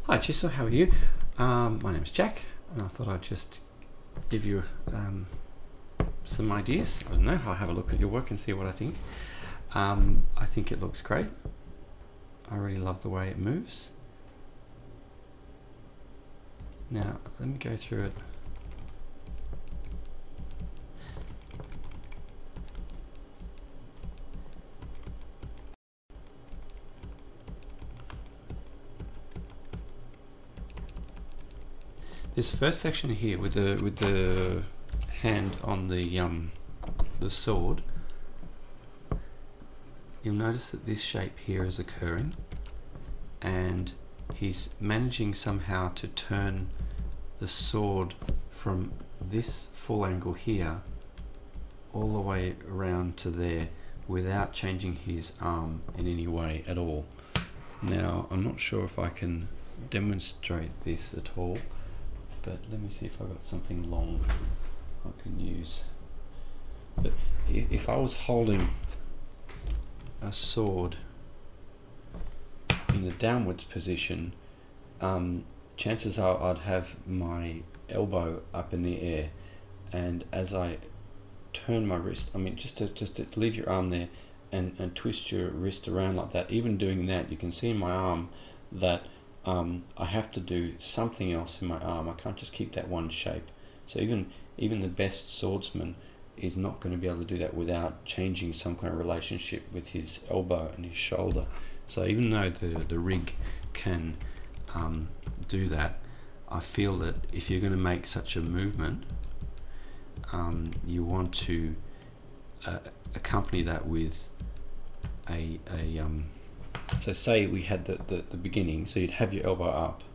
Hi Gisel, how are you? My name is Jack, and I thought I'd just give you some ideas. I don't know, I'll have a look at your work and see what I think. I think it looks great. I really love the way it moves. Now, let me go through it. This first section here with the hand on the sword, you'll notice that this shape here is occurring, and he's managing somehow to turn the sword from this full angle here all the way around to there without changing his arm in any way at all. Now, I'm not sure if I can demonstrate this at all, but let me see if I've got something long I can use. But if I was holding a sword in the downwards position, chances are I'd have my elbow up in the air, and as I turn my wrist, I mean just to leave your arm there and twist your wrist around like that, even doing that, you can see in my arm that I have to do something else in my arm. I can't just keep that one shape. So even the best swordsman is not going to be able to do that without changing some kind of relationship with his elbow and his shoulder. So even though the rig can do that, I feel that if you're going to make such a movement, you want to accompany that with so say we had the beginning, so you'd have your elbow up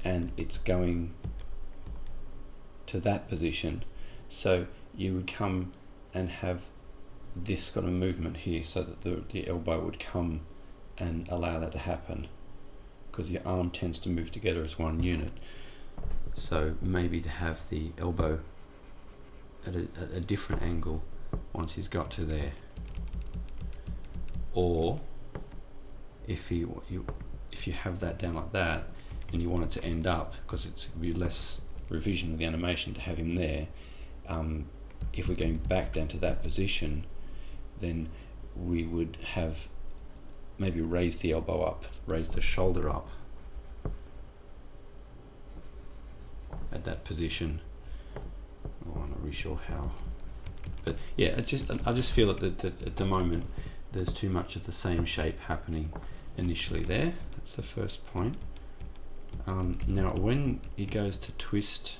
and it's going to that position, so you would come and have this kind of movement here, so that the elbow would come and allow that to happen, because your arm tends to move together as one unit. So maybe to have the elbow at a different angle once he's got to there, or if you have that down like that and you want it to end up, because it's going to be less revision of the animation to have him there, if we're going back down to that position, then we would have maybe raise the elbow up, raise the shoulder up at that position. Oh, I'm not really sure how, but yeah, I just feel that at the moment there's too much of the same shape happening initially there. That's the first point. Now when he goes to twist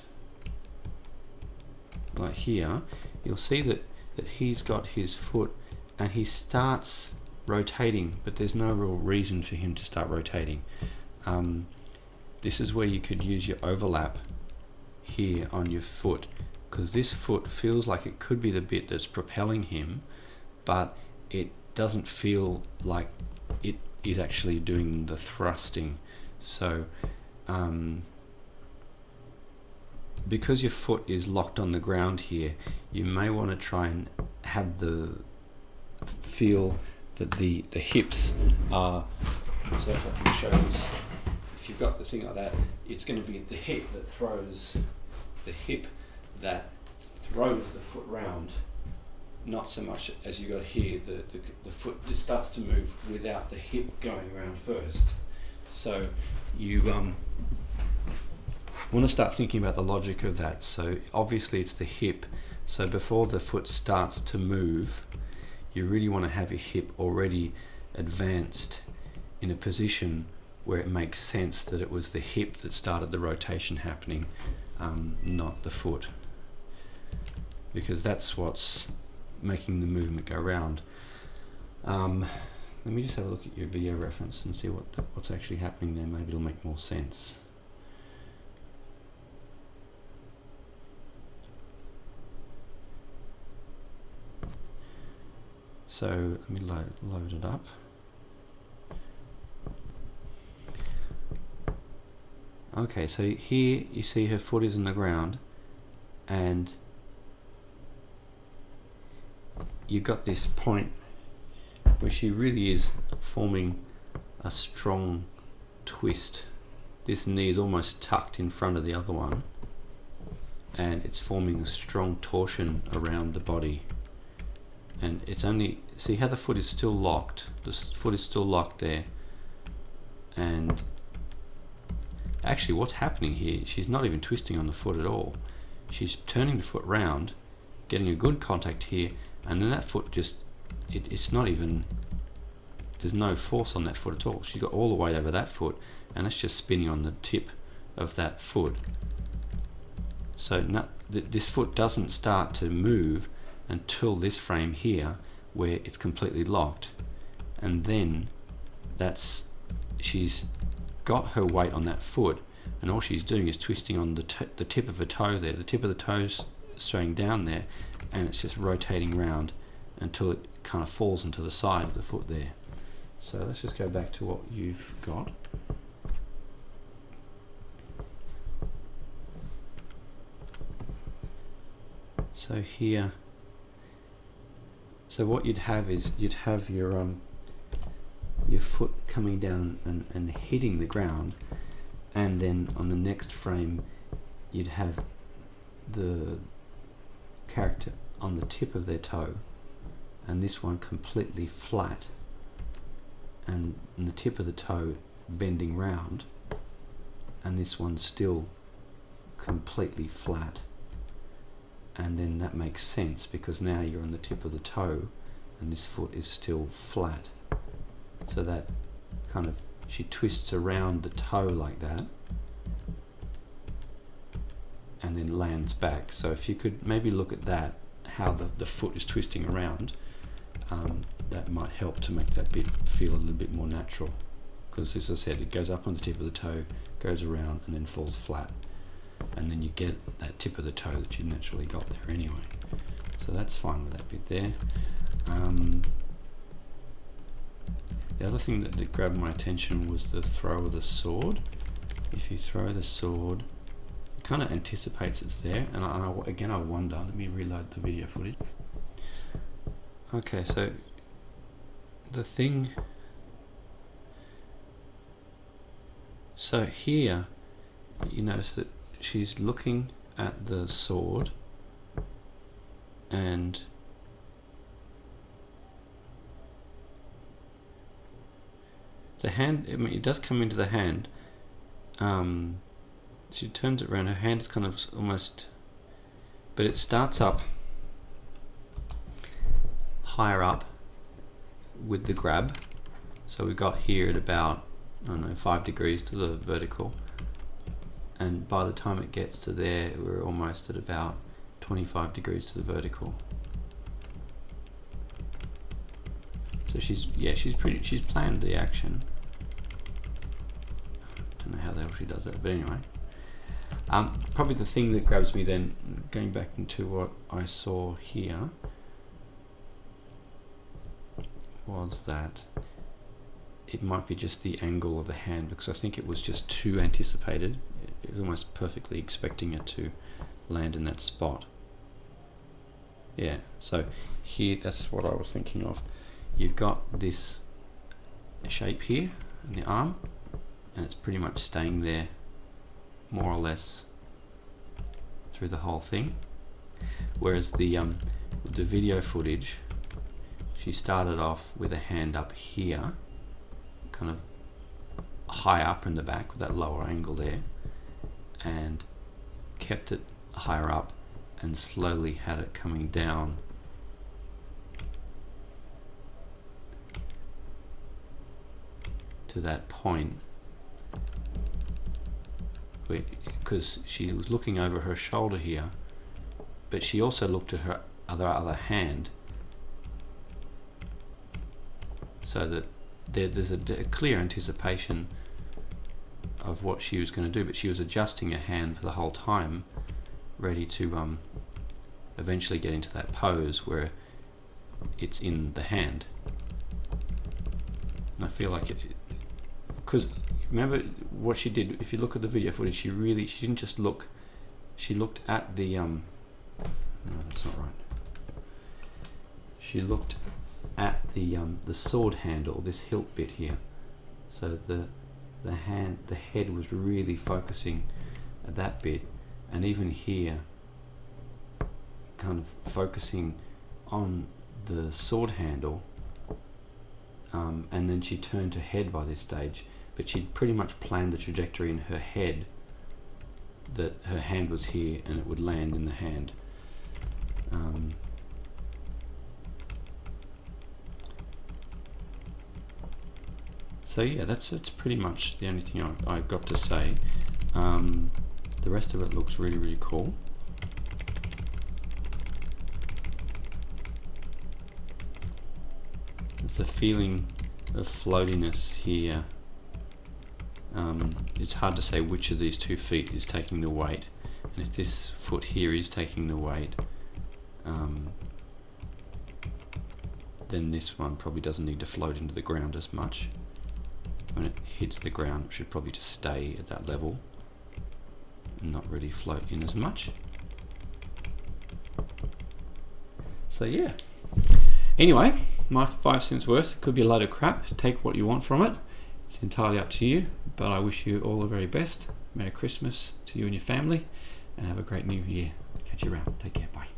like here, you'll see that he's got his foot and he starts rotating, but there's no real reason for him to start rotating. This is where you could use your overlap here on your foot, because this foot feels like it could be the bit that's propelling him, but it doesn't feel like it is actually doing the thrusting. So because your foot is locked on the ground here, you may want to try and have feel that the hips are, so if I can show this, if you've got the thing like that, it's going to be the hip that throws the foot round, not so much as you got here, the foot just starts to move without the hip going around first. So you want to start thinking about the logic of that. So obviously it's the hip, so before the foot starts to move, you really want to have your hip already advanced in a position where it makes sense that it was the hip that started the rotation happening, not the foot, because that's what's making the movement go round. Let me just have a look at your video reference and see what's actually happening there. Maybe it'll make more sense. So let me load it up. Okay, so here you see her foot is on the ground, and you've got this point where she really is forming a strong twist this knee is almost tucked in front of the other one, and it's forming a strong torsion around the body. And it's only, see how the foot is still locked, the foot is still locked there, and actually what's happening here, she's not even twisting on the foot at all. She's turning the foot round, getting a good contact here, and then that foot just, it's not even, there's no force on that foot at all. She's got all the weight over that foot, and it's just spinning on the tip of that foot. So this foot doesn't start to move until this frame here, where it's completely locked, and then she's got her weight on that foot, and all she's doing is twisting on the tip of her toe there. The tip of the toe's straying down there, and it's just rotating round until it kind of falls into the side of the foot there. So let's just go back to what you've got. So here, so what you'd have is you'd have your foot coming down and hitting the ground, and then on the next frame you'd have the character on the tip of their toe, and this one completely flat, and the tip of the toe bending round, and this one still completely flat. And then that makes sense because now you're on the tip of the toe and this foot is still flat. So that kind of, she twists around the toe like that and then lands back. So if you could maybe look at that, how the foot is twisting around, that might help to make that bit feel a little bit more natural. Because as I said, it goes up on the tip of the toe, goes around and then falls flat. And then you get that tip of the toe that you naturally got there anyway. So that's fine with that bit there. The other thing that grabbed my attention was the throw of the sword. If you throw the sword, it kind of anticipates it's there, and again I wonder, let me reload the video footage. Okay, so the thing, so here you notice that she's looking at the sword, and the hand, I mean, it does come into the hand. She turns it around, her hand is kind of almost, but it starts up higher up with the grab. So we got here at about, I don't know, 5 degrees to the vertical, and by the time it gets to there we're almost at about 25 degrees to the vertical. So she's planned the action. Don't know how the hell she does that, but anyway. Probably the thing that grabs me then, going back into what I saw here, was that it might be just the angle of the hand, because I think it was just too anticipated. It was almost perfectly expecting it to land in that spot. Yeah, so here, that's what I was thinking of. You've got this shape here in the arm, and it's pretty much staying there more or less through the whole thing. Whereas the video footage, she started off with a hand up here, kind of high up in the back with that lower angle there, and kept it higher up and slowly had it coming down to that point, because she was looking over her shoulder here, but she also looked at her other hand, so that there's a clear anticipation of what she was going to do, but she was adjusting her hand for the whole time, ready to eventually get into that pose where it's in the hand. And I feel like it, because remember what she did, if you look at the video footage, she didn't just look, she looked at the no, that's not right. She looked at the sword handle, this hilt bit here. So the head was really focusing at that bit, and even here kind of focusing on the sword handle, and then she turned her head by this stage, but she'd pretty much planned the trajectory in her head that her hand was here and it would land in the hand. So yeah, that's pretty much the only thing I've got to say. The rest of it looks really, really cool. It's a feeling of floatiness here. It's hard to say which of these 2 feet is taking the weight, and if this foot here is taking the weight, then this one probably doesn't need to float into the ground as much. When it hits the ground, it should probably just stay at that level and not really float in as much. So yeah, anyway, my 5 cents worth. Could be a load of crap. Take what you want from it. It's entirely up to you, but I wish you all the very best. Merry Christmas to you and your family, and have a great new year. Catch you around. Take care. Bye.